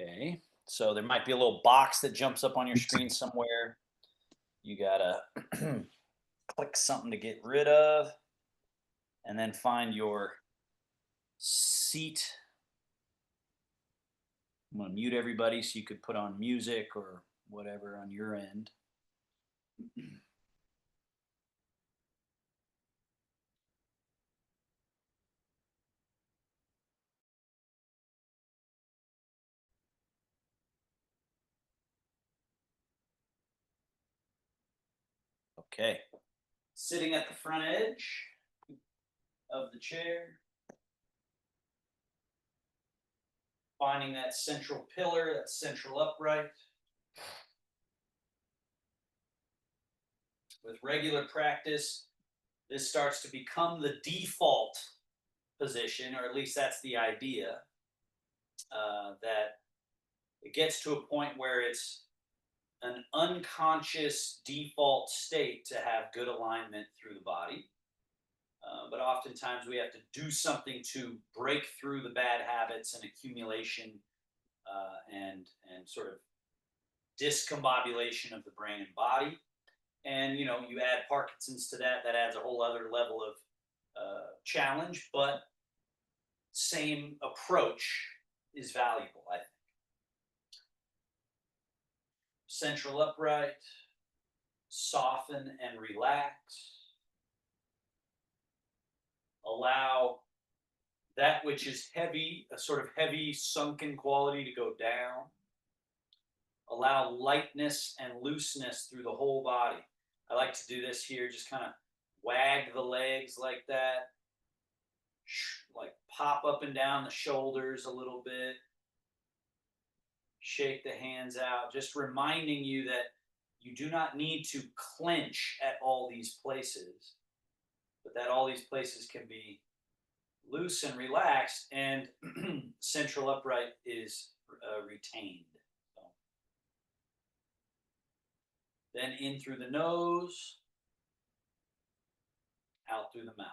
Okay. So there might be a little box that jumps up on your screen somewhere. You gotta click something to get rid of, and then find your seat. I'm gonna mute everybody so you could put on music or whatever on your end. Okay. Sitting at the front edge of the chair, finding that central pillar, that central upright. With regular practice, this starts to become the default position, or at least that's the idea. That it gets to a point where it's an unconscious default state to have good alignment through the body. But oftentimes we have to do something to break through the bad habits and accumulation and sort of discombobulation of the brain and body. And you add Parkinson's to that, that adds a whole other level of challenge. But same approach is valuable, I think. Central upright, soften and relax. Allow that which is heavy, a sort of heavy sunken quality, to go down. Allow lightness and looseness through the whole body. I like to do this here, just kind of wag the legs like that, like pop up and down the shoulders a little bit. Shake the hands out, just reminding you that you do not need to clench at all these places, but that all these places can be loose and relaxed, and central upright is retained. So, then in through the nose, out through the mouth.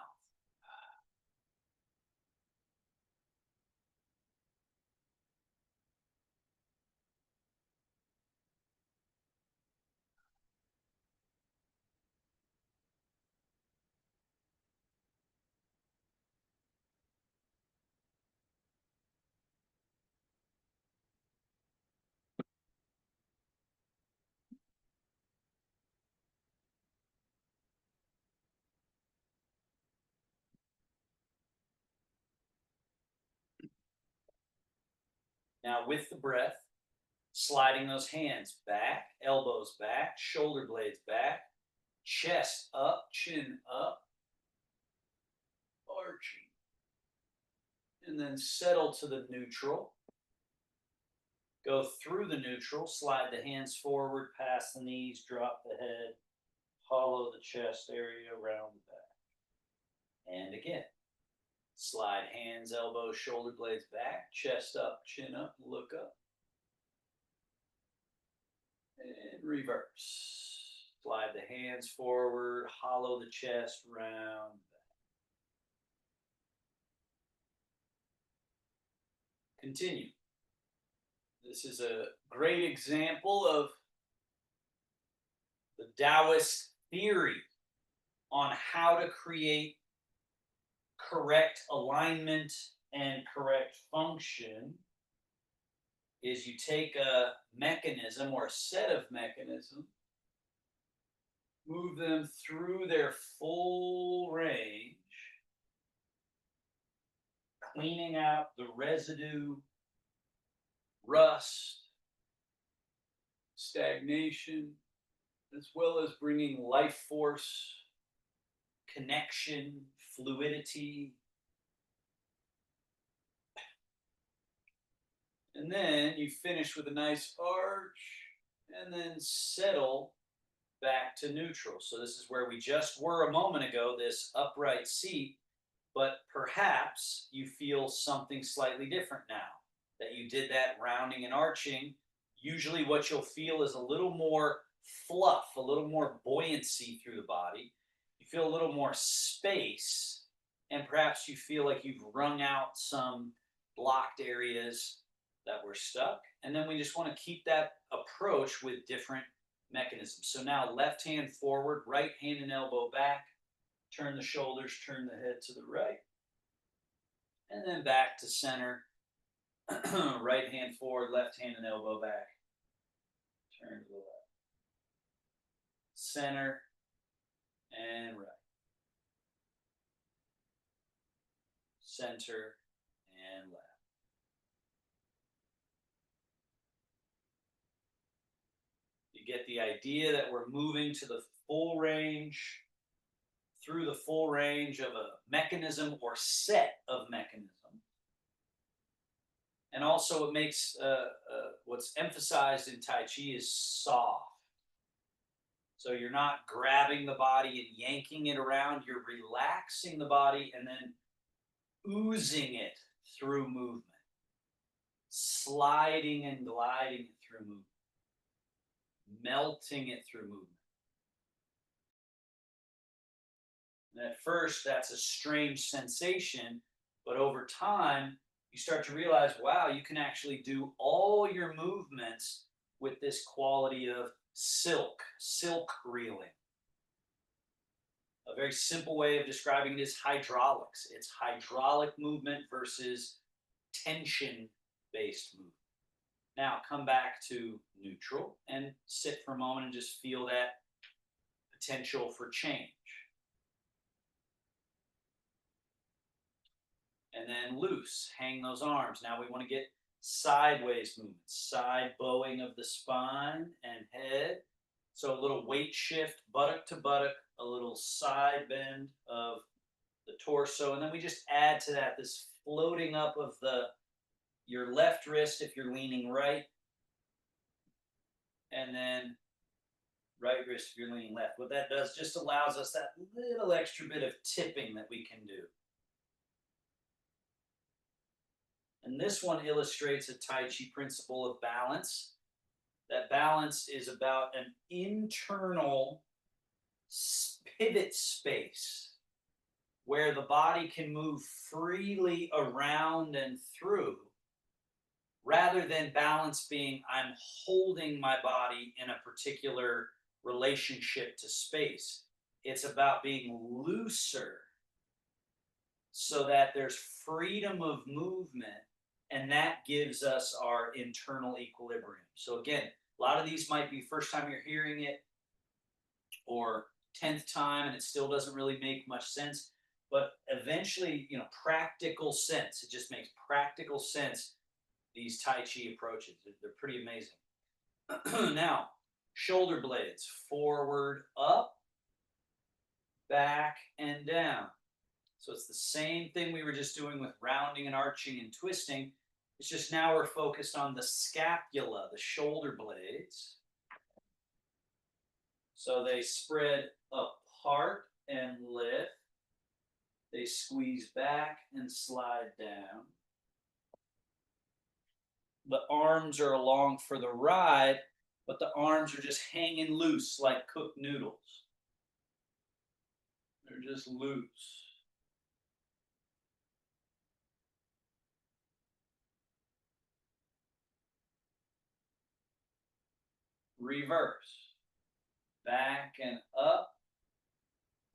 Now, with the breath, sliding those hands back, elbows back, shoulder blades back, chest up, chin up, arching. And then settle to the neutral. Go through the neutral, slide the hands forward, past the knees, drop the head, hollow the chest area, round the back. And again, slide hands, elbows, shoulder blades back, chest up, chin up, look up. And reverse. Slide the hands forward, hollow the chest, round back. Continue. This is a great example of the Taoist theory on how to create correct alignment and correct function. Is you take a mechanism or a set of mechanisms, move them through their full range, cleaning out the residue, rust, stagnation, as well as bringing life force, connection, fluidity. And then you finish with a nice arch and then settle back to neutral. So this is where we just were a moment ago, this upright seat, but perhaps you feel something slightly different now that you did that rounding and arching. Usually what you'll feel is a little more fluff, a little more buoyancy through the body. You feel a little more space, and perhaps you feel like you've wrung out some blocked areas that we're stuck. And then we just want to keep that approach with different mechanisms. So now left hand forward, right hand and elbow back, turn the shoulders, turn the head to the right, and then back to center. Right hand forward, left hand and elbow back, turn to the left, center, and right, center, and left. You get the idea that we're moving to the full range, through the full range of a mechanism or set of mechanisms. And also, it makes what's emphasized in Tai Chi is soft. So you're not grabbing the body and yanking it around, you're relaxing the body and then oozing it through movement, sliding and gliding it through movement, melting it through movement. And at first, that's a strange sensation, but over time, you start to realize, wow, you can actually do all your movements with this quality of silk reeling. A very simple way of describing it is hydraulics. It's hydraulic movement versus tension-based movement. Now come back to neutral and sit for a moment and just feel that potential for change. And then loose, hang those arms. Now we want to get sideways movement, side bowing of the spine and head. So a little weight shift, buttock to buttock, a little side bend of the torso. And then we just add to that this floating up of your left wrist if you're leaning right. And then right wrist if you're leaning left. What that does just allows us that little extra bit of tipping that we can do. And this one illustrates a Tai Chi principle of balance. That balance is about an internal pivot space where the body can move freely around and through, rather than balance being I'm holding my body in a particular relationship to space. It's about being looser so that there's freedom of movement, and that gives us our internal equilibrium. So again, a lot of these might be first time you're hearing it or 10th time and it still doesn't really make much sense, but eventually, practical sense. It just makes practical sense, these Tai Chi approaches. They're pretty amazing. Now, shoulder blades, forward, up, back, and down. So it's the same thing we were just doing with rounding and arching and twisting. It's just now we're focused on the scapula, the shoulder blades. So they spread apart and lift. They squeeze back and slide down. The arms are along for the ride, but the arms are just hanging loose like cooked noodles. They're just loose. Reverse. Back and up,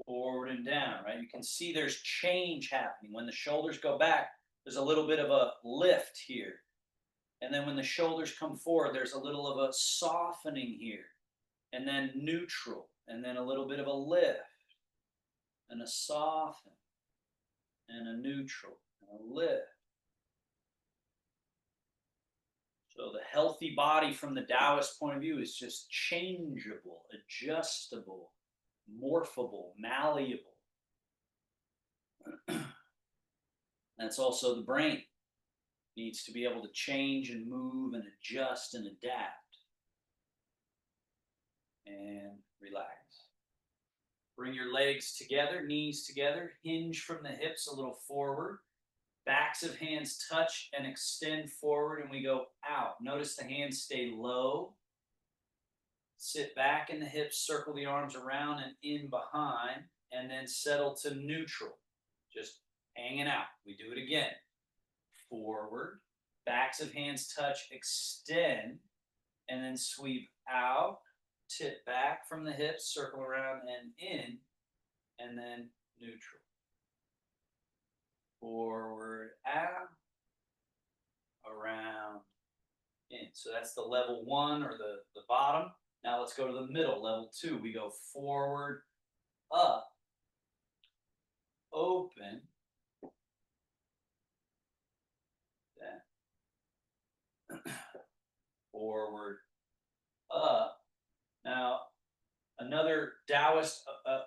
forward and down, right? You can see there's change happening. When the shoulders go back, there's a little bit of a lift here. And then when the shoulders come forward, there's a little of a softening here. And then neutral. And then a little bit of a lift. And a soften. And a neutral. And a lift. So the healthy body from the Taoist point of view is just changeable, adjustable, morphable, malleable. That's also the brain. Needs to be able to change and move and adjust and adapt. And relax. Bring your legs together, knees together, hinge from the hips a little forward. Backs of hands touch and extend forward, and we go out. Notice the hands stay low. Sit back in the hips, circle the arms around and in behind, and then settle to neutral. Just hanging out. We do it again. Forward, Backs of hands touch, extend, and then sweep out, tip back from the hips, circle around and in, and then neutral. Forward, out, around, in. So that's the level one or the bottom. Now let's go to the middle, level two. We go forward, up, open, then forward, up. Now, another Taoist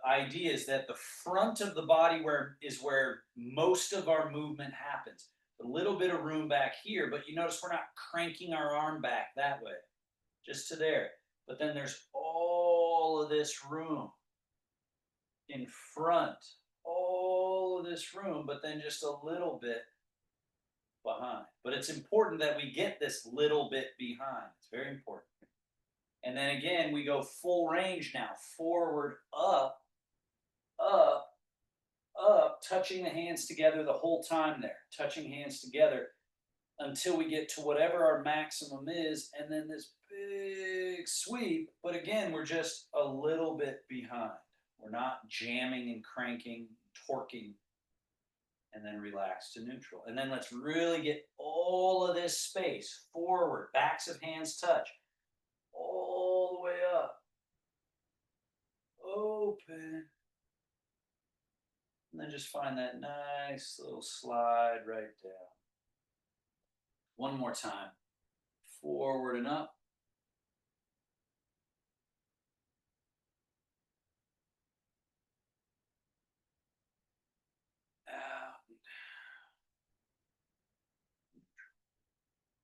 idea is that the front of the body is where most of our movement happens. A little bit of room back here, but you notice we're not cranking our arm back that way, just to there. But then there's all of this room in front, all of this room, but then just a little bit behind. But it's important that we get this little bit behind. It's very important. And then again, we go full range now. Forward, up, up, up, touching the hands together the whole time there. Touching hands together until we get to whatever our maximum is. And then this big sweep. But again, we're just a little bit behind. We're not jamming and cranking, torquing, and then relax to neutral. And then let's really get all of this space forward. Backs of hands touch. All the way up. Open. And then just find that nice little slide right down. One more time. Forward and up. Out.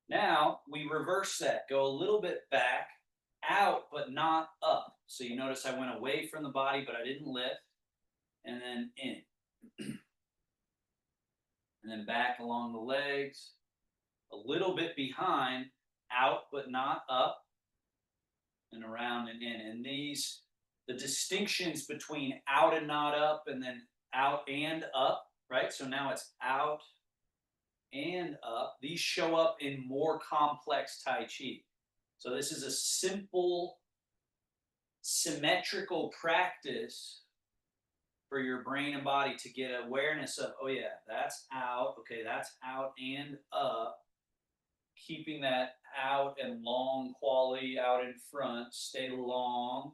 Now we reverse that. Go a little bit back, out, but not up. So you notice I went away from the body, but I didn't lift. And then in. And then back along the legs. A little bit behind, out but not up. And around and in. And these, the distinctions between out and not up, and then out and up, right? So now it's out and up. These show up in more complex Tai Chi. So this is a simple, symmetrical practice for your brain and body to get awareness of, oh yeah, that's out. Okay, that's out and up. Keeping that out and long quality out in front. Stay long.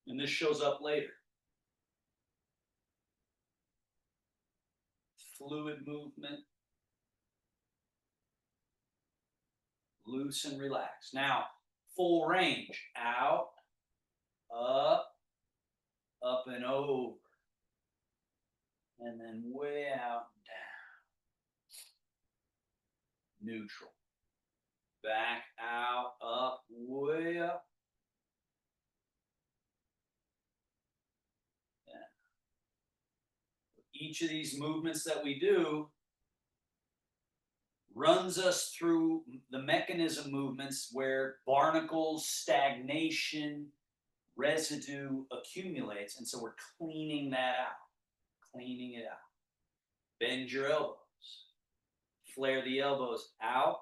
And this shows up later. Fluid movement. Loose and relax. Now, full range. Out, up and over. And then way out and down. Neutral. Back, out, up, way up. Yeah. Each of these movements that we do runs us through the mechanism movements where barnacles, stagnation, residue accumulates. And so we're cleaning that out, cleaning it out. Bend your elbows. Flare the elbows out,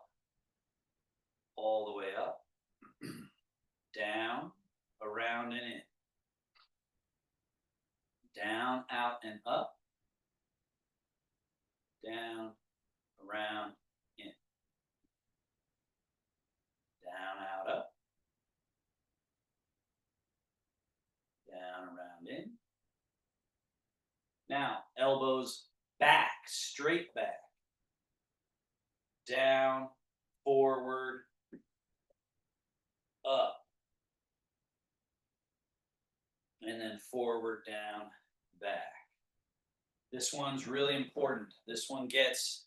all the way up, down, around and in. Down, out and up, down, around, in. Down, out, up, down, around, in. Now, elbows back, straight back, down, forward, up, and then forward, down, back. This one's really important. This one gets,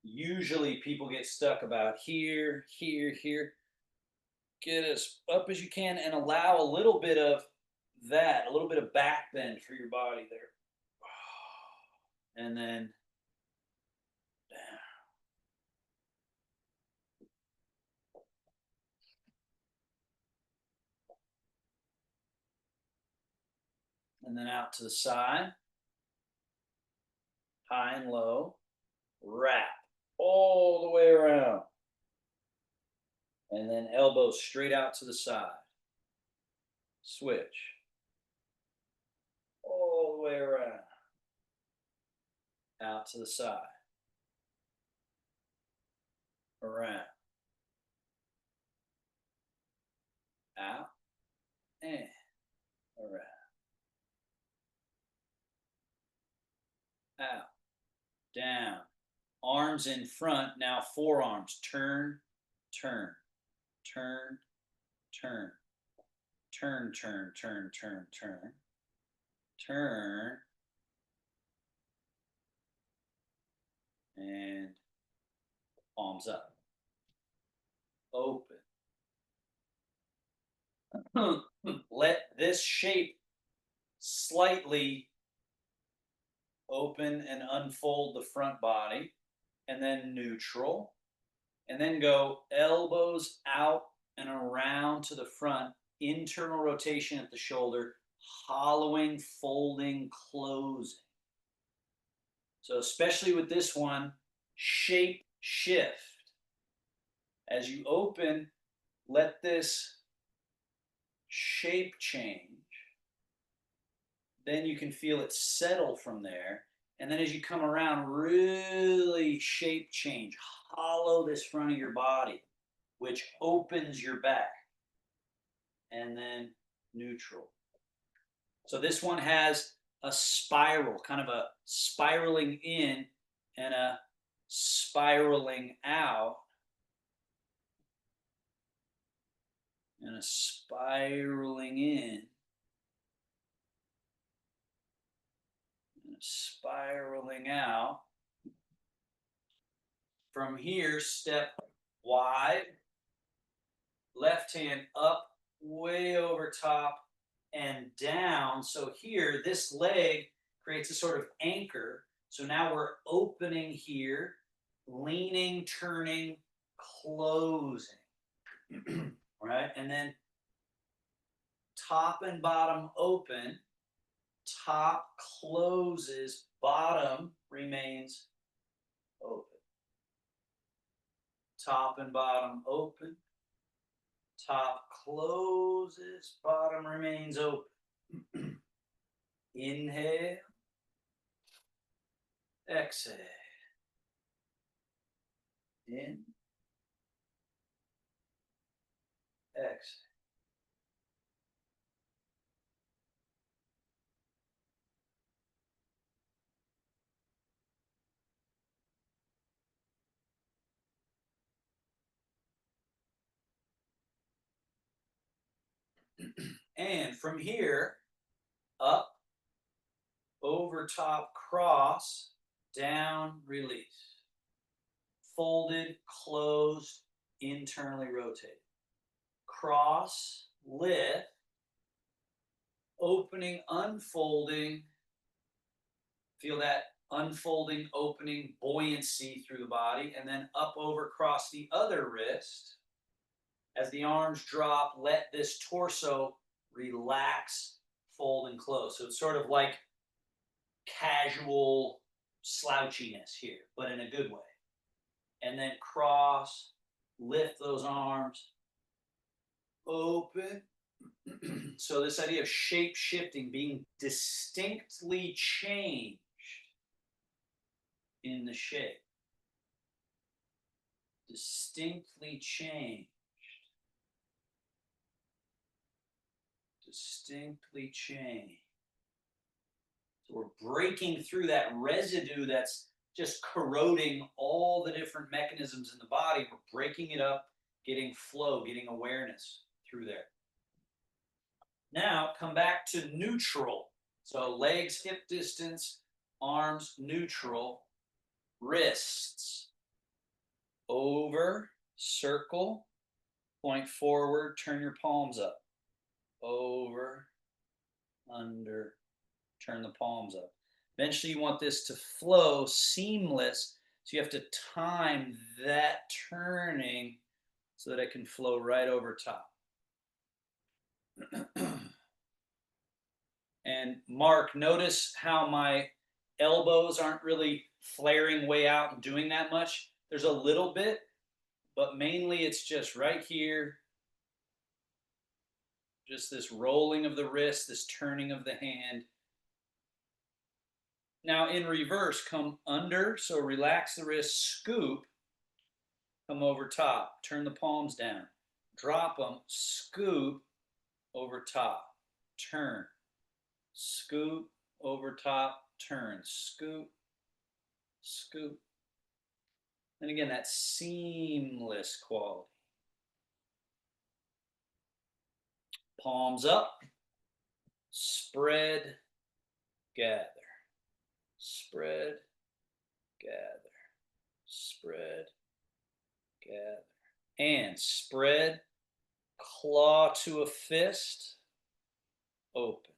usually people get stuck about here, here, here. Get as up as you can and allow a little bit of that, a little bit of back bend for your body there. And then down. And then out to the side. High and low. Wrap. All all the way around. And then elbows straight out to the side. Switch. All the way around. Out to the side. Around. Out. And around. Out. Down. Arms in front. Now forearms. Turn, turn, turn, turn, turn, turn, turn, turn, turn, turn, and palms up. Open. Let this shape slightly open and unfold the front body, and then neutral, and then go elbows out and around to the front, internal rotation at the shoulder, hollowing, folding, closing. So especially with this one, shape shift. As you open, let this shape change. Then you can feel it settle from there. And then as you come around, really shape change. Hollow this front of your body, which opens your back. And then neutral. So this one has a spiral, kind of a spiraling in and a spiraling out. And a spiraling in. And a spiraling out. From here, step wide. Left hand up, way over top and down. So here, this leg creates a sort of anchor. So now we're opening here, leaning, turning, closing. Right? And then top and bottom open, top closes, bottom remains open. Top and bottom open, top closes, bottom remains open. Inhale, exhale. In, exhale. And from here, up, over top, cross, down, release. Folded, closed, internally rotated. Cross, lift, opening, unfolding. Feel that unfolding, opening, buoyancy through the body, and then up, over, cross the other wrist. As the arms drop, let this torso relax, fold, and close. So it's sort of like casual slouchiness here, but in a good way. And then cross, lift those arms, open. So this idea of shape shifting, being distinctly changed in the shape. Distinctly changed. Distinctly changed. So we're breaking through that residue that's just corroding all the different mechanisms in the body. We're breaking it up, getting flow, getting awareness through there. Now come back to neutral. So legs hip distance, arms neutral, wrists over, circle, point forward, turn your palms up. Over, under, turn the palms up. Eventually you want this to flow seamless, so you have to time that turning so that it can flow right over top. And Mark, notice how my elbows aren't really flaring way out and doing that much. There's a little bit, but mainly it's just right here. Just this rolling of the wrist, this turning of the hand. Now in reverse, come under, so relax the wrist, scoop, come over top, turn the palms down, drop them, scoop, over top, turn, scoop, over top, turn, scoop, scoop. And again, that seamless quality. Palms up, spread, gather, spread, gather, spread, gather. And spread, claw to a fist, open.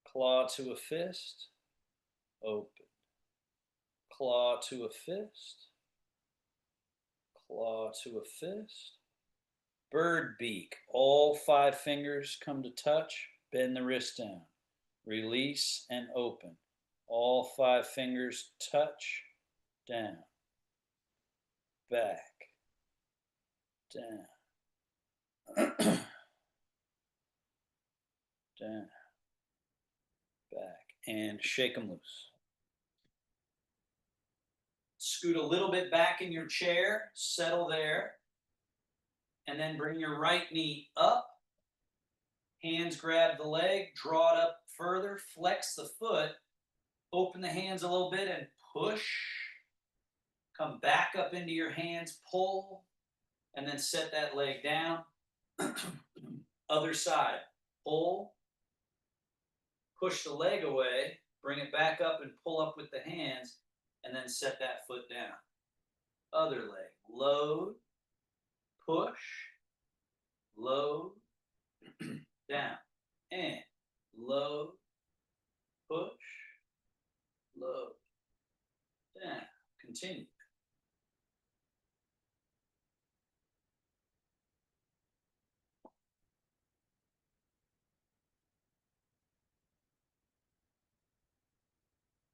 Claw to a fist, open. Claw to a fist, claw to a fist. Bird beak, all 5 fingers come to touch, bend the wrist down. Release and open. All 5 fingers touch, down, back, down, down, back, and shake them loose. Scoot a little bit back in your chair, settle there, and then bring your right knee up. Hands grab the leg, draw it up further, flex the foot, open the hands a little bit and push. Come back up into your hands, pull, and then set that leg down. Other side, pull, push the leg away, bring it back up and pull up with the hands, and then set that foot down. Other leg, load, push, load, down, and load, push, load, down. Continue.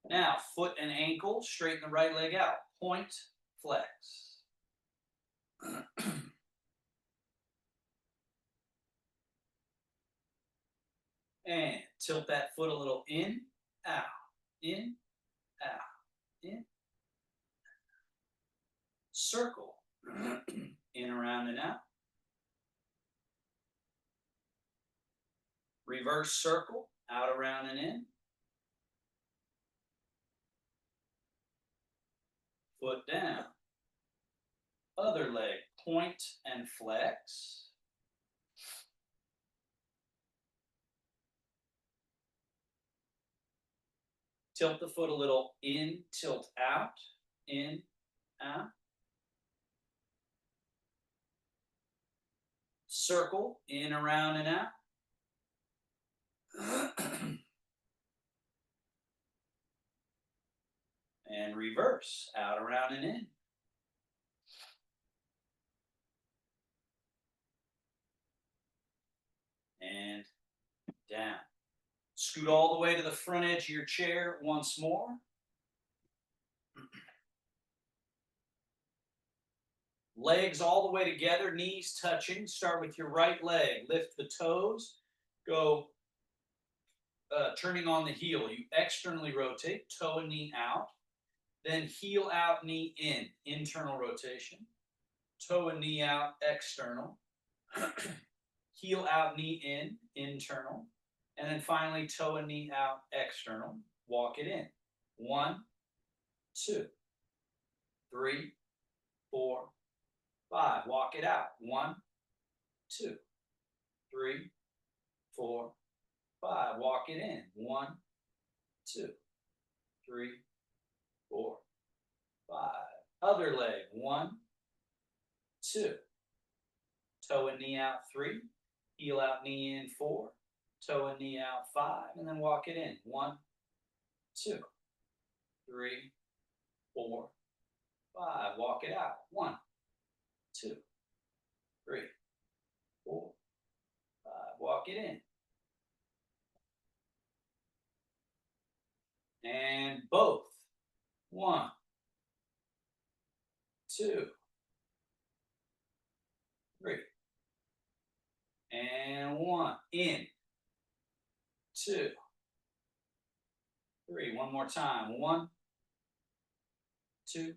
Now, foot and ankle, straighten the right leg out. Point, flex. And tilt that foot a little in, out, in, out, in. Circle, in, around, and out. Reverse circle, out, around, and in. Foot down. Other leg, point and flex. Tilt the foot a little in, tilt out, in, out. Circle, in, around, and out. And reverse, out, around, and in. And down. Scoot all the way to the front edge of your chair once more. Legs all the way together, knees touching. Start with your right leg. Lift the toes. Go turning on the heel. You externally rotate, toe and knee out. Then heel out, knee in. Internal rotation. Toe and knee out, external. Heel out, knee in, internal. And then finally, toe and knee out, external. Walk it in. 1, 2, 3, 4, 5. Walk it out. 1, 2, 3, 4, 5. Walk it in. 1, 2, 3, 4, 5. Other leg. 1, 2. Toe and knee out. 3. Heel out, knee in. 4. Toe and knee out. 5. And then walk it in. 1, 2, 3, 4, 5. Walk it out. 1, 2, 3, 4, 5. Walk it in. And both. 1, 2, 3, and 1. In, 2, 3. One more time. 1, 2,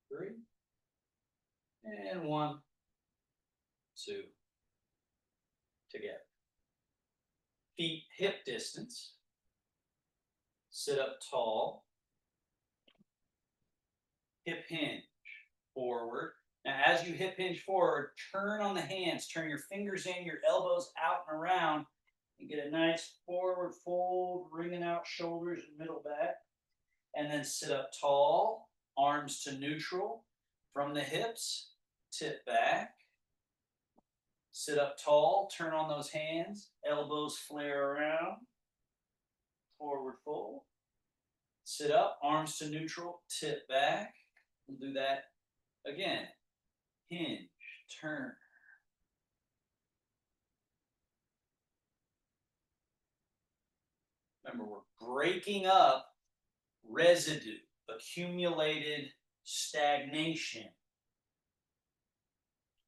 3, and 1, 2. Together. Feet hip distance. Sit up tall. Hip hinge forward. Now, as you hip hinge forward, turn on the hands. Turn your fingers in, your elbows out and around. And get a nice forward fold, wringing out shoulders and middle back. And then sit up tall, arms to neutral. From the hips, tip back. Sit up tall, turn on those hands, elbows flare around, forward fold. Sit up, arms to neutral, tip back. We'll do that again. Hinge, turn. Remember, we're breaking up residue, accumulated stagnation,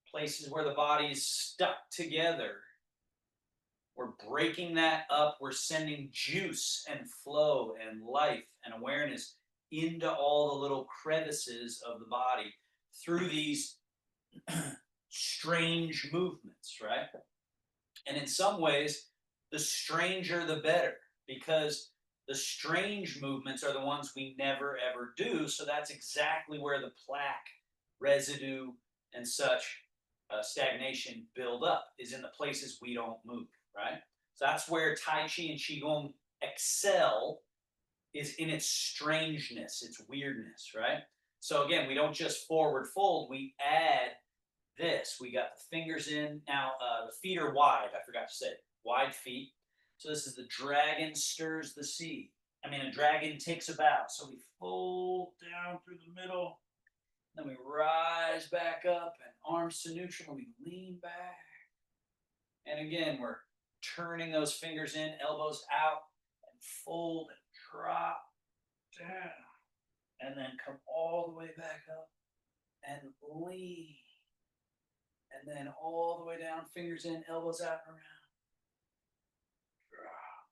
places where the body is stuck together. We're breaking that up. We're sending juice and flow and life and awareness into all the little crevices of the body through these strange movements, right? And in some ways, the stranger the better, because the strange movements are the ones we never ever do. So that's exactly where the plaque, residue, and such stagnation build up, is in the places we don't move, right? So that's where Tai Chi and Qigong excel, is in its strangeness, its weirdness, right? So again, we don't just forward fold, we add this. We got the fingers in. Now, the feet are wide. I forgot to say, wide feet. So this is the dragon stirs the sea. I mean, a dragon takes a bow. So we fold down through the middle. Then we rise back up and arms to neutral. We lean back. And again, we're turning those fingers in, elbows out, and fold and drop down. And then come all the way back up and lean. And then all the way down, fingers in, elbows out and around. Drop.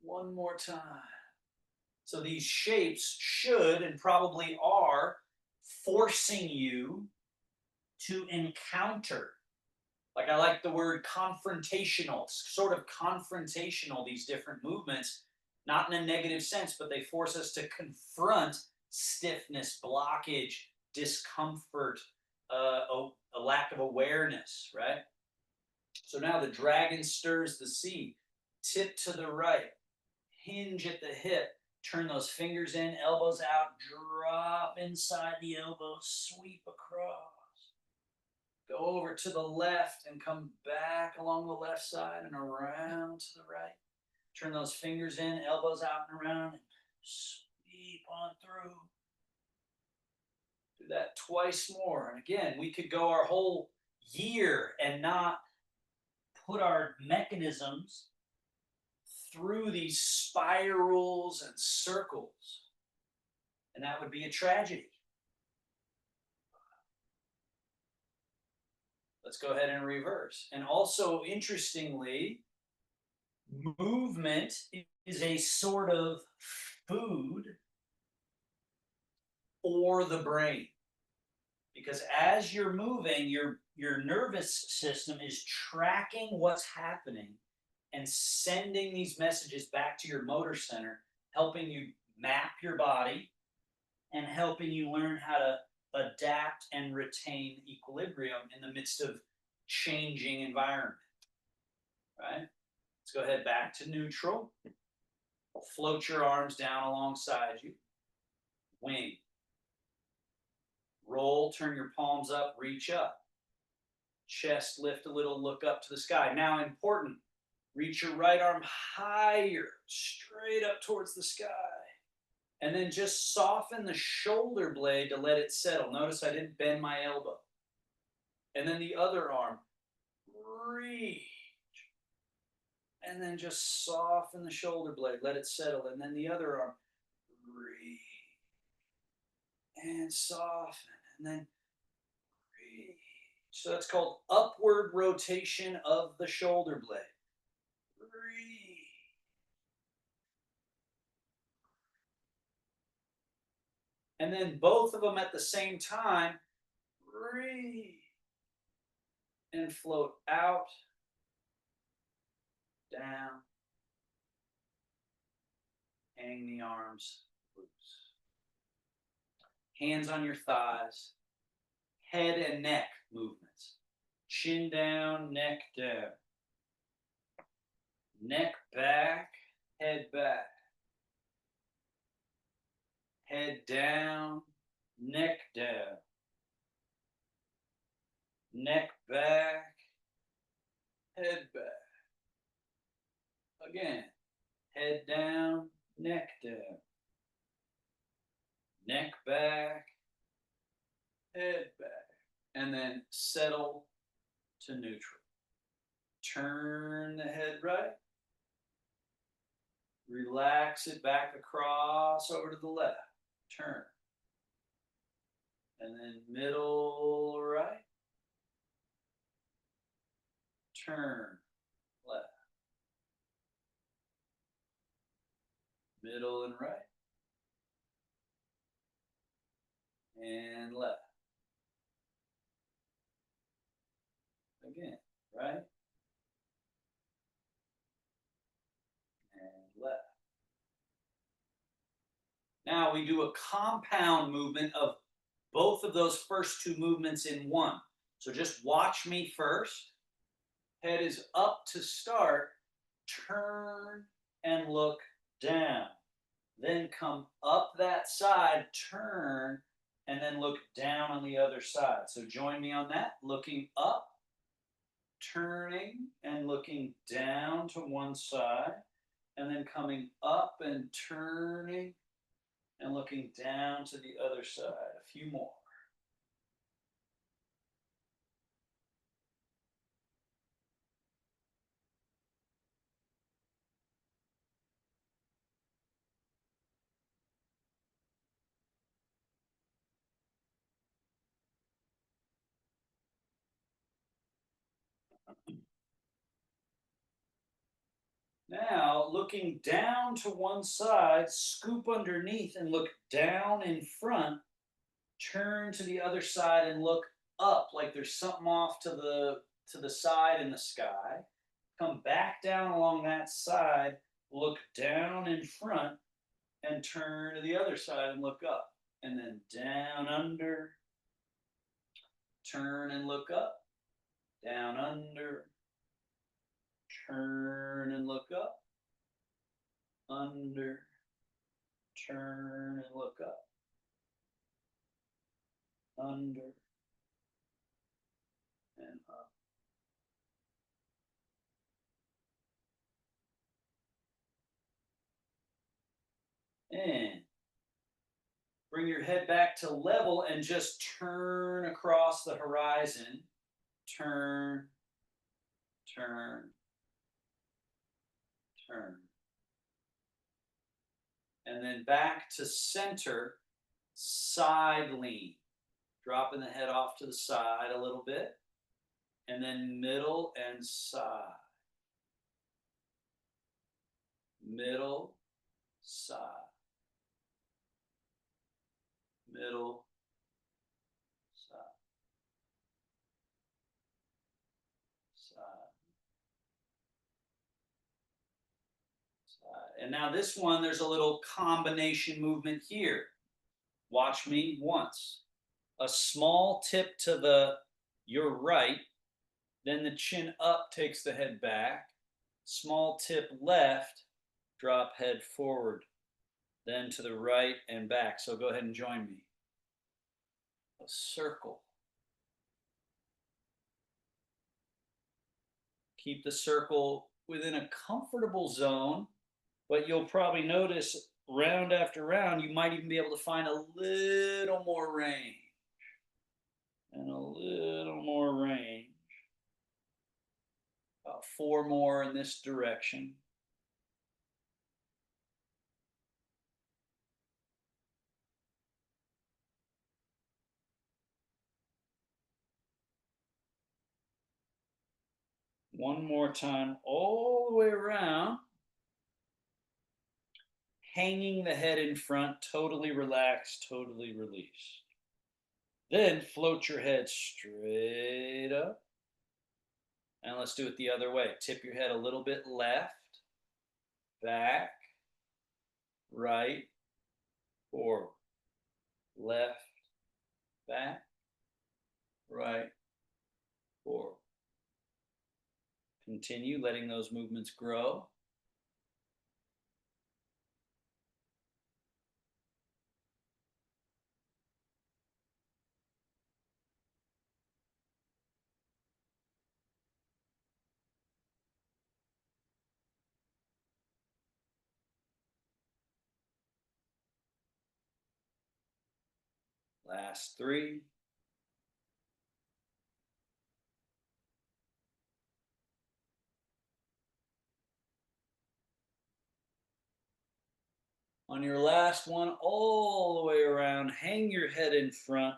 One more time. So these shapes should and probably are forcing you to encounter. Like, I like the word confrontational, sort of confrontational, these different movements, not in a negative sense, but they force us to confront stiffness, blockage, discomfort, a lack of awareness, right? So now the dragon stirs the sea, tip to the right, hinge at the hip, turn those fingers in, elbows out, drop inside the elbow, sweep across. Go over to the left and come back along the left side and around to the right. Turn those fingers in, elbows out and around, and sweep on through. Do that twice more. And again, we could go our whole year and not put our mechanisms through these spirals and circles. And that would be a tragedy. Let's go ahead and reverse. And also, interestingly, movement is a sort of food for the brain. Because as you're moving, your nervous system is tracking what's happening and sending these messages back to your motor center, helping you map your body and helping you learn how to adapt and retain equilibrium in the midst of changing environment, right? Let's go ahead back to neutral. Float your arms down alongside you. Wing. Roll, turn your palms up, reach up. Chest lift a little, look up to the sky. Now, important, reach your right arm higher, straight up towards the sky. And then just soften the shoulder blade to let it settle. Notice I didn't bend my elbow. And then the other arm, reach. And then just soften the shoulder blade, let it settle. And then the other arm, breathe, and soften, and then breathe. So that's called upward rotation of the shoulder blade. Breathe. And then both of them at the same time. Breathe. And float out, down. Hang the arms loose. Hands on your thighs. Head and neck movements. Chin down, neck down. Neck back, head back. Head down, neck down. Neck back, head back. Again, head down, neck down. Neck back, head back. And then settle to neutral. Turn the head right. Relax it back across over to the left. Turn. And then middle right. Turn left. Middle and right. And left. Again, right. And left. Now we do a compound movement of both of those first two movements in one. So just watch me first. Head is up to start. Turn and look down. Then come up that side, turn, and then look down on the other side. So join me on that. Looking up, turning, and looking down to one side. And then coming up and turning and looking down to the other side. A few more. Now, looking down to one side, scoop underneath and look down in front. Turn to the other side and look up like there's something off to the side in the sky. Come back down along that side, look down in front, and turn to the other side and look up. And then down under, turn and look up, down under, turn and look up, under, turn and look up, under, and up. And bring your head back to level and just turn across the horizon. Turn, turn, turn. And then back to center, side lean. Dropping the head off to the side a little bit. And then middle and side. Middle, side. Middle, side. Side. Side. And now this one, there's a little combination movement here. Watch me once. A small tip to your right, then the chin up takes the head back. Small tip left, drop head forward. Then to the right and back. So go ahead and join me. A circle. Keep the circle within a comfortable zone, but you'll probably notice round after round, you might even be able to find a little more range. And a little more range. About 4 more in this direction. One more time, all the way around. Hanging the head in front, totally relaxed, totally released. Then float your head straight up. And let's do it the other way. Tip your head a little bit left, back, right, forward. Left, back, right, forward. Continue letting those movements grow. Last three. On your last one, all the way around, hang your head in front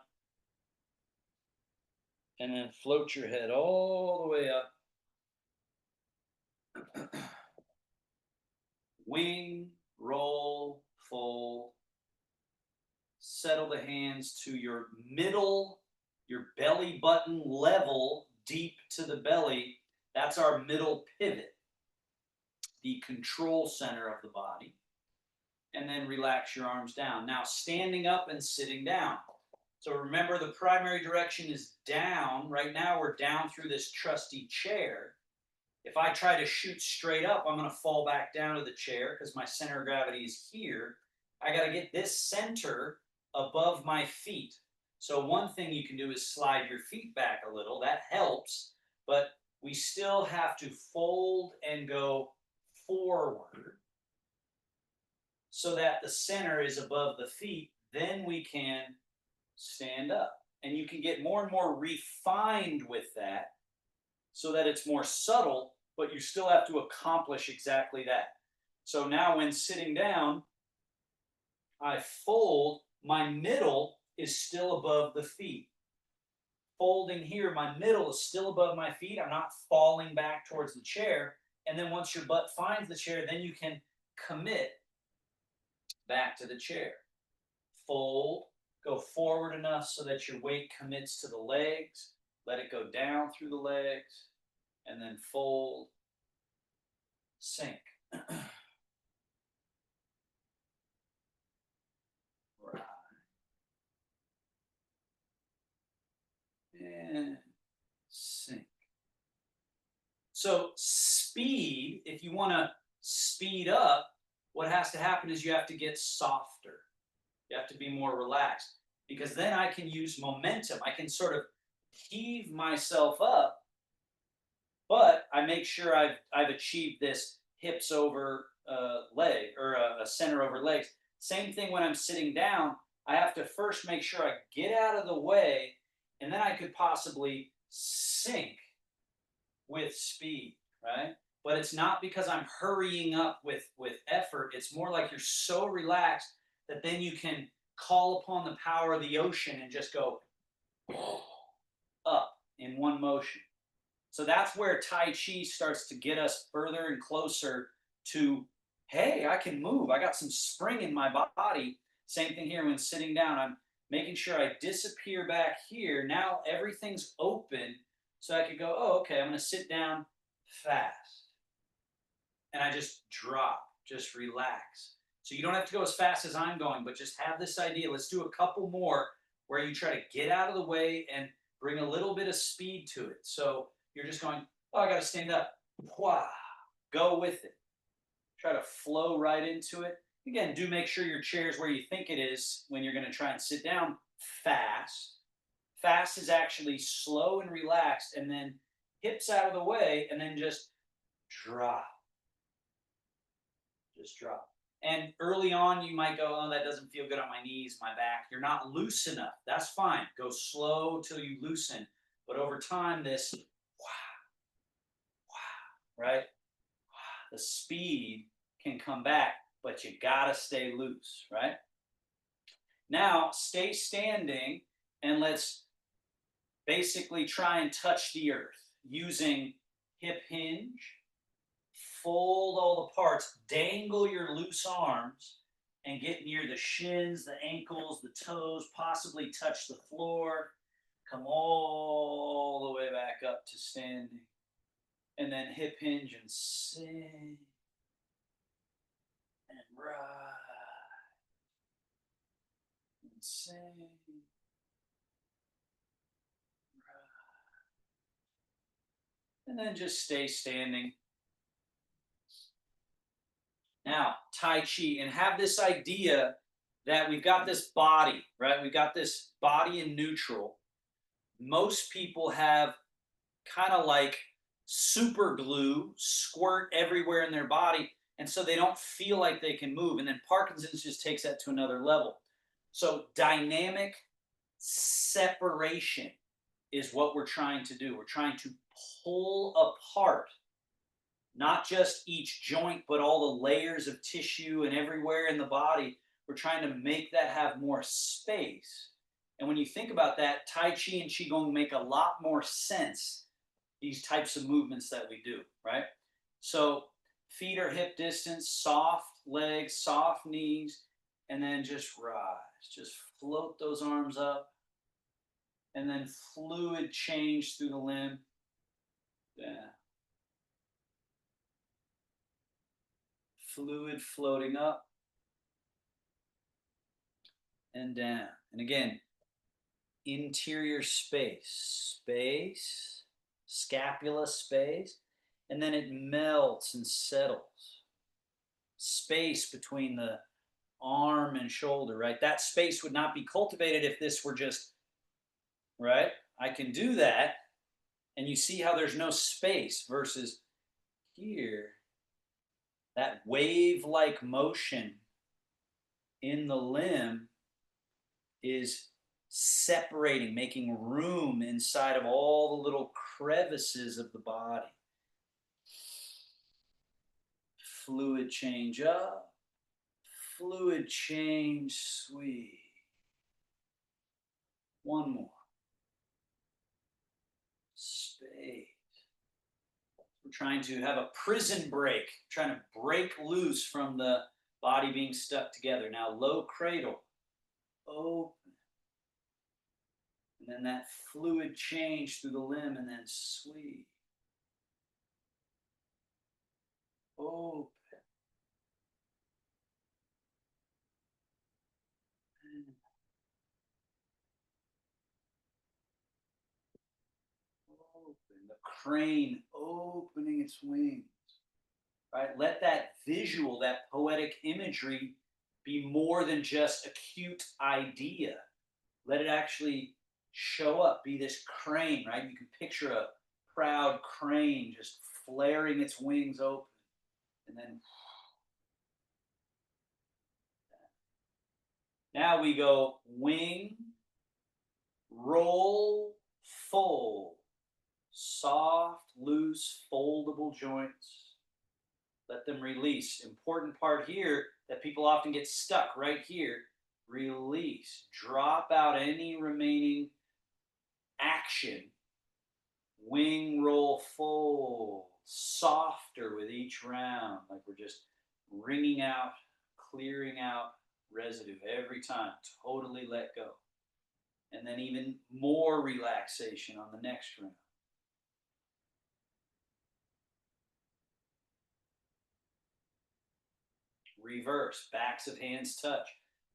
and then float your head all the way up. Wing, roll, fold. Settle the hands to your middle, your belly button level, deep to the belly. That's our middle pivot, the control center of the body. And then relax your arms down. Now, standing up and sitting down. So remember, the primary direction is down. Right now, we're down through this trusty chair. If I try to shoot straight up, I'm going to fall back down to the chair because my center of gravity is here. I got to get this center above my feet. So one thing you can do is slide your feet back a little. That helps, but we still have to fold and go forward so that the center is above the feet. Then we can stand up. And you can get more and more refined with that so that it's more subtle, but you still have to accomplish exactly that. So now when sitting down, I fold, my middle is still above the feet. Folding here, my middle is still above my feet. I'm not falling back towards the chair. And then once your butt finds the chair, then you can commit back to the chair. Fold, go forward enough so that your weight commits to the legs. Let it go down through the legs, and then fold, sink. Right. And sink. So speed, if you want to speed up, what has to happen is you have to get softer. You have to be more relaxed because then I can use momentum. I can sort of heave myself up, but I make sure I've achieved this hips over leg or a center over legs. Same thing when I'm sitting down. I have to first make sure I get out of the way, and then I could possibly sink with speed, right? But it's not because I'm hurrying up with effort. It's more like you're so relaxed that then you can call upon the power of the ocean and just go up in one motion. So that's where Tai Chi starts to get us further and closer to, hey, I can move. I got some spring in my body. Same thing here when sitting down. I'm making sure I disappear back here. Now everything's open. So I could go, oh, okay, I'm going to sit down fast. And I just drop, just relax. So you don't have to go as fast as I'm going, but just have this idea. Let's do a couple more where you try to get out of the way and bring a little bit of speed to it. So you're just going, oh, I got to stand up. Wah. Go with it. Try to flow right into it. Again, do make sure your chair is where you think it is when you're going to try and sit down fast. Fast is actually slow and relaxed, and then hips out of the way, and then just drop. Just drop. And early on, you might go, oh, that doesn't feel good on my knees, my back. You're not loose enough. That's fine. Go slow till you loosen. But over time, this, right? The speed can come back, but you gotta stay loose, right? Now, stay standing, and let's basically try and touch the earth using hip hinge, fold all the parts, dangle your loose arms, and get near the shins, the ankles, the toes, possibly touch the floor. Come all the way back up to standing. And then hip hinge and sing and rise and sing. And then just stay standing. Now, Tai Chi, and have this idea that we've got this body, right? We've got this body in neutral. Most people have kind of like super glue squirt everywhere in their body, and so they don't feel like they can move. And then Parkinson's just takes that to another level. So, dynamic separation is what we're trying to do. We're trying to pull apart not just each joint, but all the layers of tissue and everywhere in the body. We're trying to make that have more space. And when you think about that, Tai Chi and Qigong make a lot more sense, these types of movements that we do, right? So feet are hip distance, soft legs, soft knees, and then just rise. Just float those arms up, and then fluid change through the limb. Yeah. Fluid floating up and down. And again, interior space, scapula space, and then it melts and settles. Space between the arm and shoulder, right? That space would not be cultivated if this were just, right? I can do that, and you see how there's no space versus here. That wave-like motion in the limb is separating, making room inside of all the little crevices of the body. Fluid change up, fluid change sweep. One more. Space. We're trying to have a prison break, trying to break loose from the body being stuck together. Now, low cradle, open. And then that fluid change through the limb, and then sweep. Open. Open. The crane opening its wings. Right? Let that visual, that poetic imagery be more than just a cute idea. Let it actually show up, be this crane, right? You can picture a proud crane just flaring its wings open. And then now we go wing, roll, fold. Soft, loose, foldable joints. Let them release. Important part here that people often get stuck right here. Release. Drop out any remaining action. Wing, roll, fold. Softer with each round, like we're just wringing out, clearing out residue every time. Totally let go. And then even more relaxation on the next round. Reverse, backs of hands touch.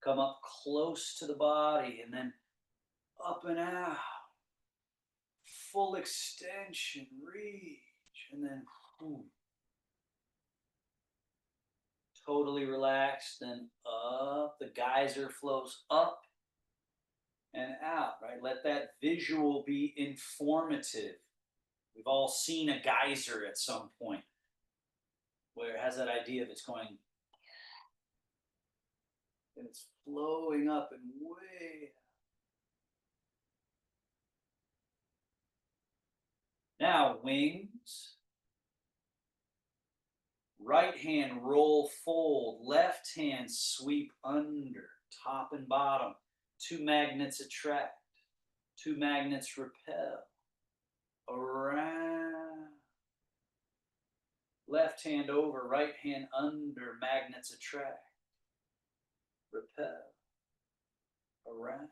Come up close to the body and then up and out. Full extension, reach, and then totally relaxed. Then up, the geyser flows up and out, right? Let that visual be informative. We've all seen a geyser at some point where it has that idea of it's going and it's flowing up and way. Now, wings. Right hand roll, fold. Left hand sweep under, top and bottom. Two magnets attract. Two magnets repel. Around. Left hand over, right hand under, magnets attract, repel, around.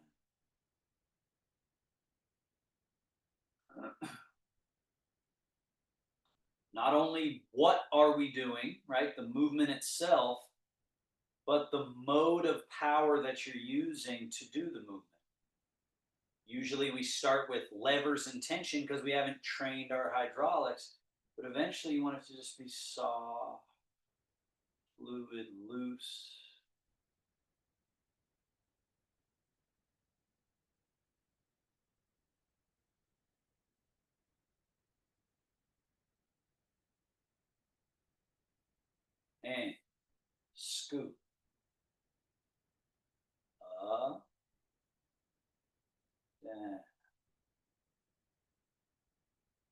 Not only what are we doing, right, the movement itself, but the mode of power that you're using to do the movement. Usually we start with levers and tension because we haven't trained our hydraulics, but eventually you want it to just be soft, fluid, loose. And scoop up, down,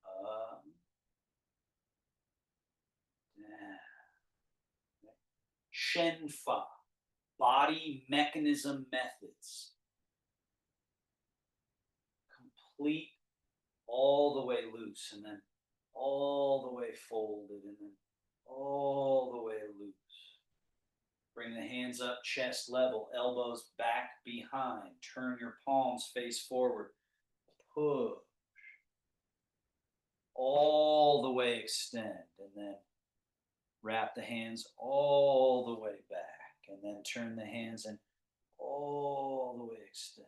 up, down. Shenfa, body mechanism methods. Complete all the way loose, and then all the way folded, and then all the way loose. Bring the hands up, chest level, elbows back behind. Turn your palms face forward. Push. All the way extend, and then wrap the hands all the way back, and then turn the hands and all the way extend.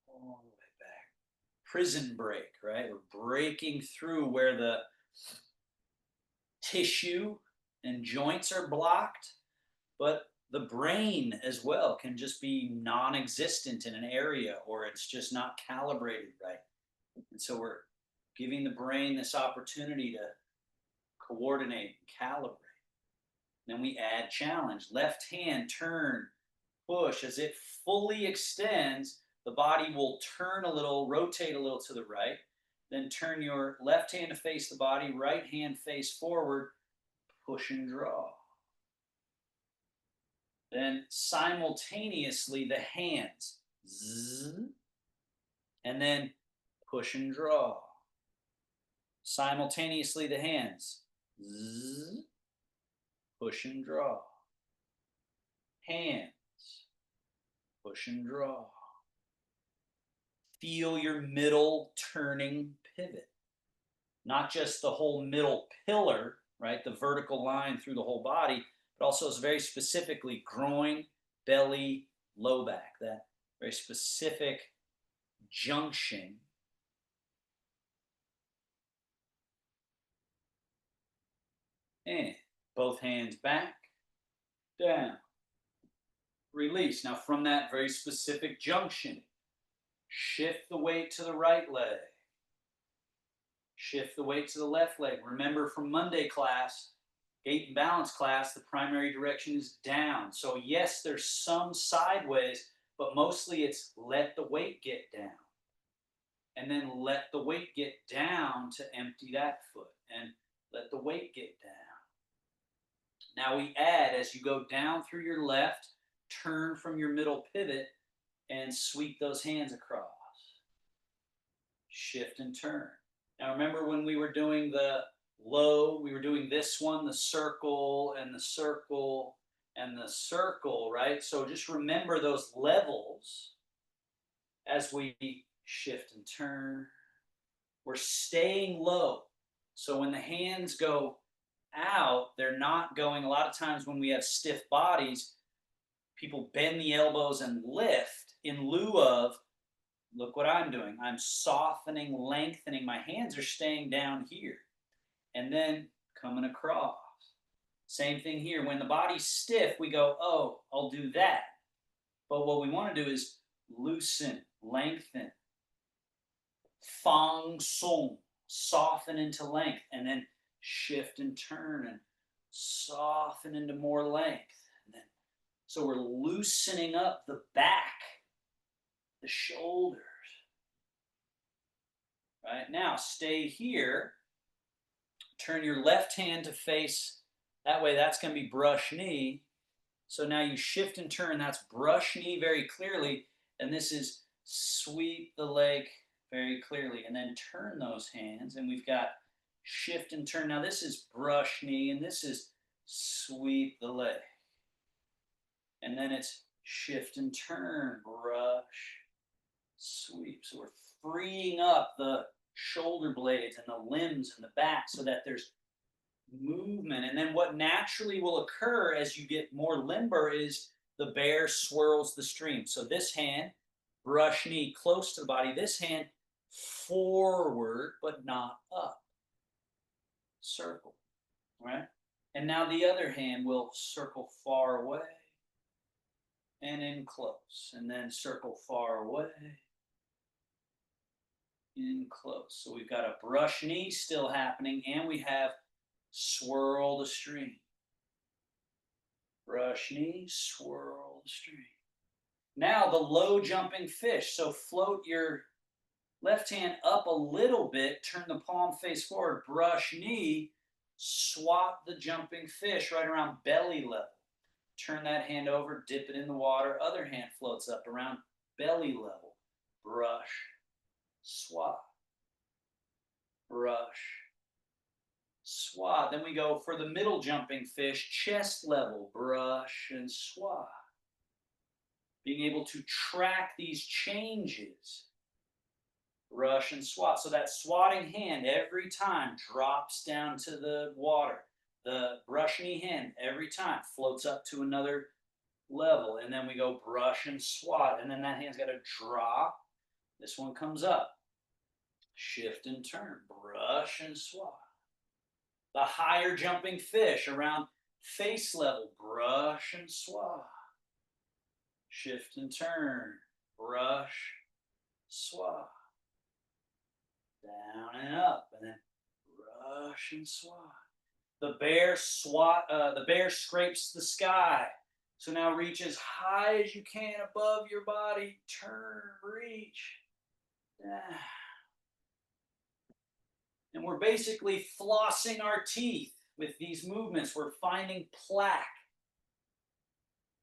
All the way back. Prison break, right? We're breaking through where the tissue and joints are blocked, but the brain as well can just be non-existent in an area, or it's just not calibrated right. And so we're giving the brain this opportunity to coordinate and calibrate. Then we add challenge. Left hand, turn, push. As it fully extends, the body will turn a little, rotate a little to the right. Then turn your left hand to face the body, right hand face forward, push and draw. Then simultaneously the hands, zzz, and then push and draw. Simultaneously the hands, zzz, push and draw. Hands, push and draw. Feel your middle turning pivot. Not just the whole middle pillar, right? The vertical line through the whole body, but also very specifically groin, belly, low back. That very specific junction. And both hands back, down, release. Now from that very specific junction, shift the weight to the right leg. Shift the weight to the left leg. Remember from Monday class, gait and balance class, the primary direction is down. So yes, there's some sideways, but mostly it's let the weight get down. And then let the weight get down to empty that foot. And let the weight get down. Now we add, as you go down through your left, turn from your middle pivot and sweep those hands across. Shift and turn. Now remember when we were doing the low, we were doing this one, the circle and the circle and the circle, right? So just remember those levels as we shift and turn. We're staying low. So when the hands go out, they're not going, a lot of times when we have stiff bodies, people bend the elbows and lift in lieu of, look what I'm doing. I'm softening, lengthening. My hands are staying down here. And then coming across. Same thing here. When the body's stiff, we go, oh, I'll do that. But what we want to do is loosen, lengthen. Fang song, soften into length. And then shift and turn and soften into more length. And then, so we're loosening up the back, the shoulders. Right, now stay here. Turn your left hand to face, that way that's going to be brush knee. So now you shift and turn, that's brush knee very clearly, and this is sweep the leg very clearly. And then turn those hands, and we've got shift and turn. Now this is brush knee, and this is sweep the leg. And then it's shift and turn, brush, sweep. So we're freeing up the shoulder blades and the limbs and the back so that there's movement. And then what naturally will occur as you get more limber is the bear swirls the stream. So this hand, brush knee close to the body. This hand forward, but not up. Circle, right? And now the other hand will circle far away and in close. And then circle far away, in close. So we've got a brush knee still happening, and we have swirl the stream. Brush knee, swirl the stream. Now the low jumping fish. So float your left hand up a little bit, turn the palm face forward, brush knee, swat the jumping fish right around belly level. Turn that hand over, dip it in the water, other hand floats up around belly level. Brush, swat, brush, swat. Then we go for the middle jumping fish, chest level, brush and swat. Being able to track these changes, brush and swat. So that swatting hand every time drops down to the water. The brush knee hand every time floats up to another level. And then we go brush and swat. And then that hand's got to drop. This one comes up. Shift and turn, brush and swat. The higher jumping fish around face level, brush and swat. Shift and turn, brush, swat. Down and up, and then brush and swat. The bear scrapes the sky. So now reach as high as you can above your body. Turn, reach. Down. And we're basically flossing our teeth with these movements. We're finding plaque.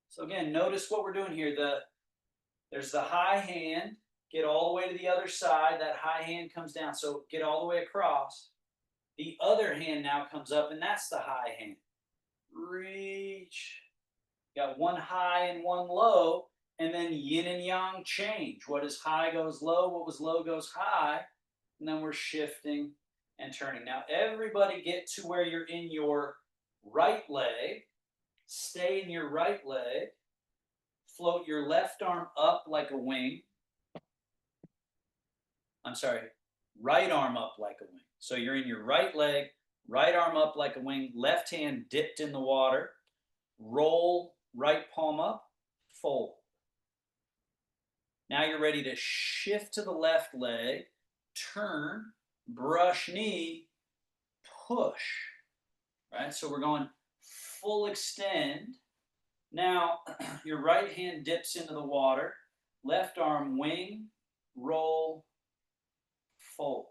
So again, notice what we're doing here. There's the high hand. Get all the way to the other side. That high hand comes down. So get all the way across. The other hand now comes up, and that's the high hand. Reach. Got one high and one low, and then yin and yang change. What is high goes low, what was low goes high, and then we're shifting and turning. Now, everybody get to where you're in your right leg. Stay in your right leg. Float your left arm up like a wing. I'm sorry, right arm up like a wing. So you're in your right leg, right arm up like a wing, left hand dipped in the water. Roll right palm up, fold. Now you're ready to shift to the left leg, turn, brush knee, push. Right? So we're going full extend. Now your right hand dips into the water, left arm wing, roll, fold.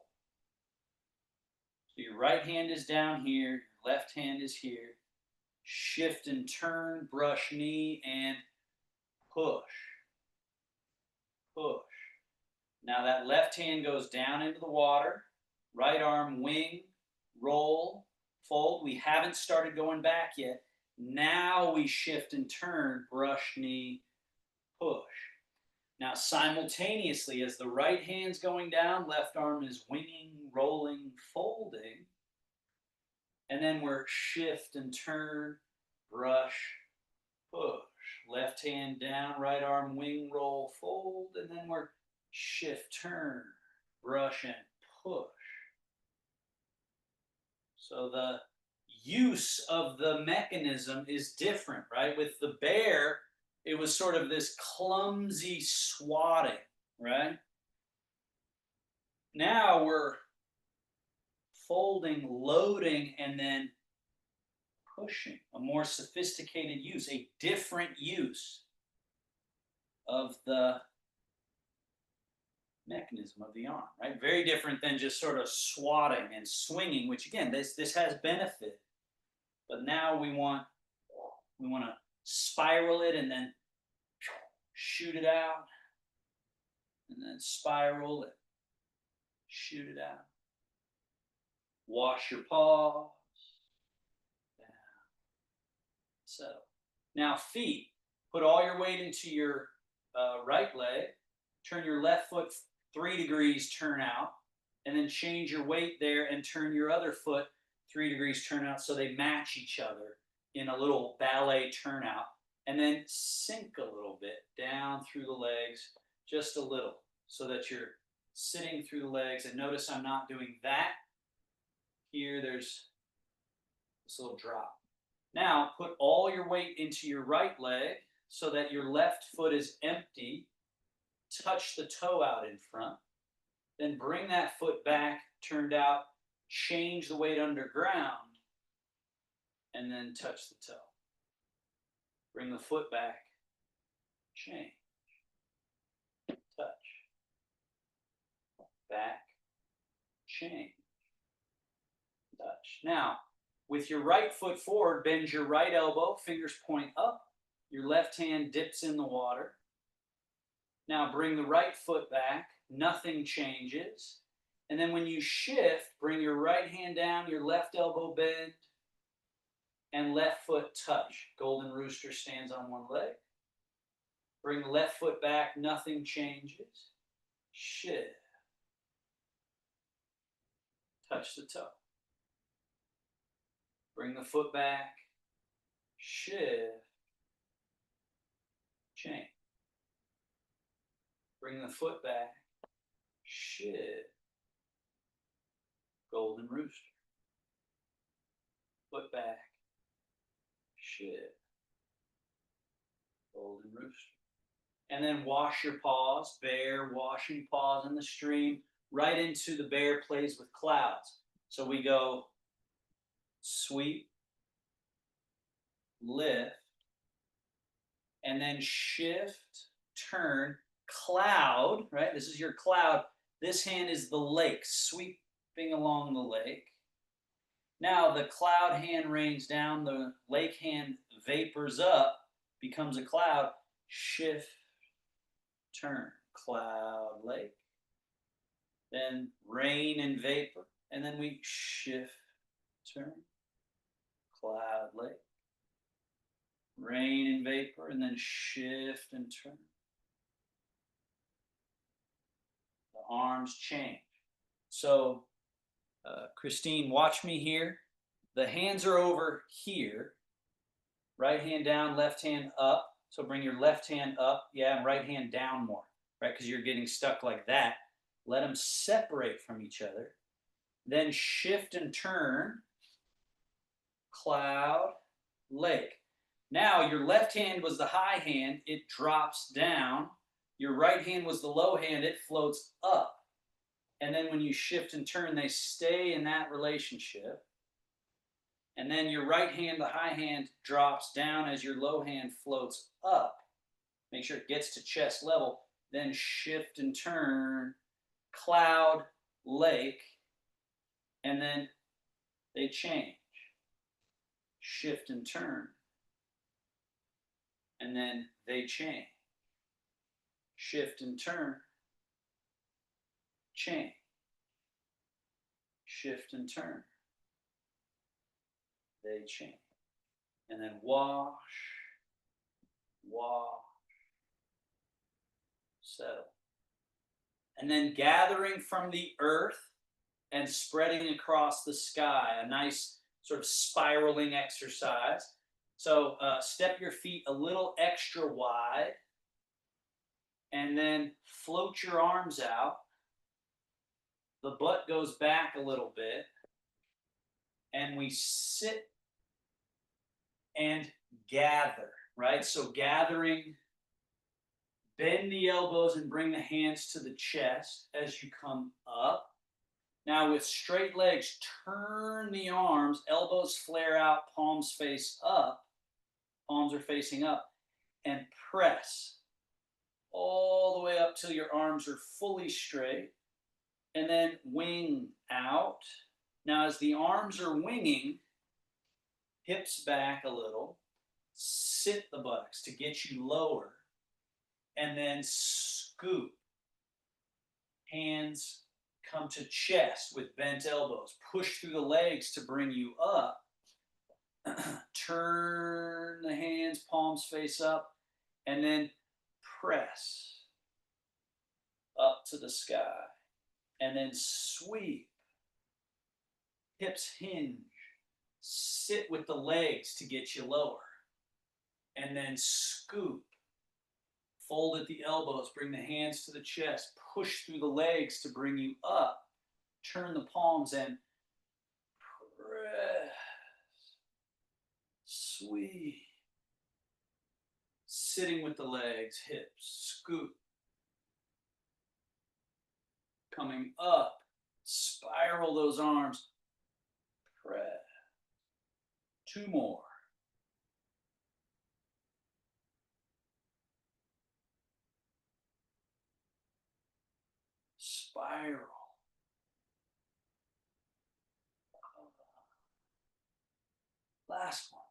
So your right hand is down here, your left hand is here. Shift and turn, brush knee, and push. Push. Now that left hand goes down into the water. Right arm wing, roll, fold. We haven't started going back yet. Now we shift and turn, brush knee, push. Now simultaneously, as the right hand's going down, left arm is winging, rolling, folding. And then we're shift and turn, brush, push. Left hand down, right arm wing, roll, fold. And then we're shift, turn, brush, and push. So the use of the mechanism is different, right? With the bear, it was sort of this clumsy swatting, right? Now we're folding, loading, and then pushing. A more sophisticated use, a different use of the mechanism of the arm, right? Very different than just sort of swatting and swinging, which again, this has benefit. But now we want to spiral it and then shoot it out, and then spiral it, shoot it out. Wash your paws. So now feet, put all your weight into your right leg, turn your left foot 3 degrees, turn out, and then change your weight there and turn your other foot 3 degrees, turn out, so they match each other in a little ballet turnout. And then sink a little bit down through the legs, just a little, so that you're sitting through the legs. And notice I'm not doing that. Here, there's this little drop. Now, put all your weight into your right leg so that your left foot is empty. Touch the toe out in front. Then bring that foot back, turned out, change the weight underground, and then touch the toe. Bring the foot back, change, touch, back, change, touch. Now, with your right foot forward, bend your right elbow, fingers point up, your left hand dips in the water. Now bring the right foot back, nothing changes. And then when you shift, bring your right hand down, your left elbow bend, and left foot touch. Golden rooster stands on one leg. Bring the left foot back, nothing changes. Shift. Touch the toe. Bring the foot back, shift, change. Bring the foot back, shift, golden rooster. Foot back, shift, golden rooster. And then wash your paws, bear, washing paws in the stream, right into the bear plays with clouds. So we go sweep, lift, and then shift, turn, cloud, right? This is your cloud. This hand is the lake, sweeping along the lake. Now the cloud hand rains down, the lake hand vapors up, becomes a cloud. Shift, turn, cloud, lake. Then rain and vapor. And then we shift, turn, cloud, lake. Rain and vapor, and then shift and turn. The arms change. So, Christine, watch me here. The hands are over here. Right hand down, left hand up. So bring your left hand up, yeah, and right hand down more, right? Because you're getting stuck like that. Let them separate from each other. Then shift and turn, cloud, lake. Now your left hand was the high hand, it drops down. Your right hand was the low hand, it floats up. And then when you shift and turn, they stay in that relationship. And then your right hand, the high hand, drops down as your low hand floats up. Make sure it gets to chest level. Then shift and turn, cloud, lake, and then they change. Shift and turn, and then they change. Shift and turn, change. Shift and turn, they change. And then wash, settle. And then gathering from the earth and spreading across the sky, a nice sort of spiraling exercise. So step your feet a little extra wide and then float your arms out. The butt goes back a little bit and we sit and gather, right? So gathering, bend the elbows and bring the hands to the chest as you come up. Now with straight legs, turn the arms, elbows flare out, palms face up, palms are facing up, and press all the way up till your arms are fully straight, and then wing out. Now as the arms are winging, hips back a little, sit the buttocks to get you lower, and then scoop. Hands come to chest with bent elbows. Push through the legs to bring you up. Turn the hands, palms face up, and then press up to the sky. And then sweep. Hips hinge. Sit with the legs to get you lower. And then scoop. Fold at the elbows, bring the hands to the chest, push through the legs to bring you up. Turn the palms and press. Sweep. Sitting with the legs, hips, scoop. Coming up, spiral those arms, press. 2 more. Spiral. Last one.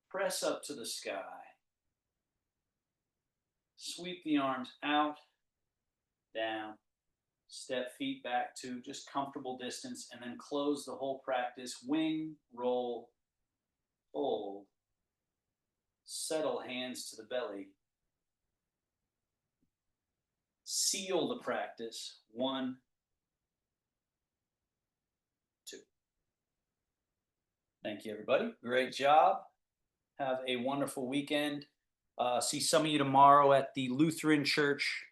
Press up to the sky. Sweep the arms out, down. Step feet back to just comfortable distance, and then close the whole practice. Wing, roll, hold. Settle hands to the belly. Seal the practice. 1, 2. Thank you, everybody. Great job. Have a wonderful weekend. See some of you tomorrow at the Lutheran Church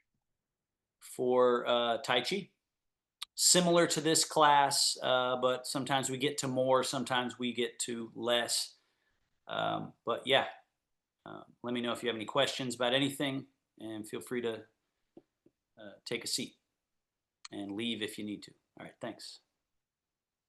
for Tai Chi. Similar to this class, but sometimes we get to more, sometimes we get to less. But yeah, let me know if you have any questions about anything, and feel free to take a seat and leave if you need to. All right, thanks.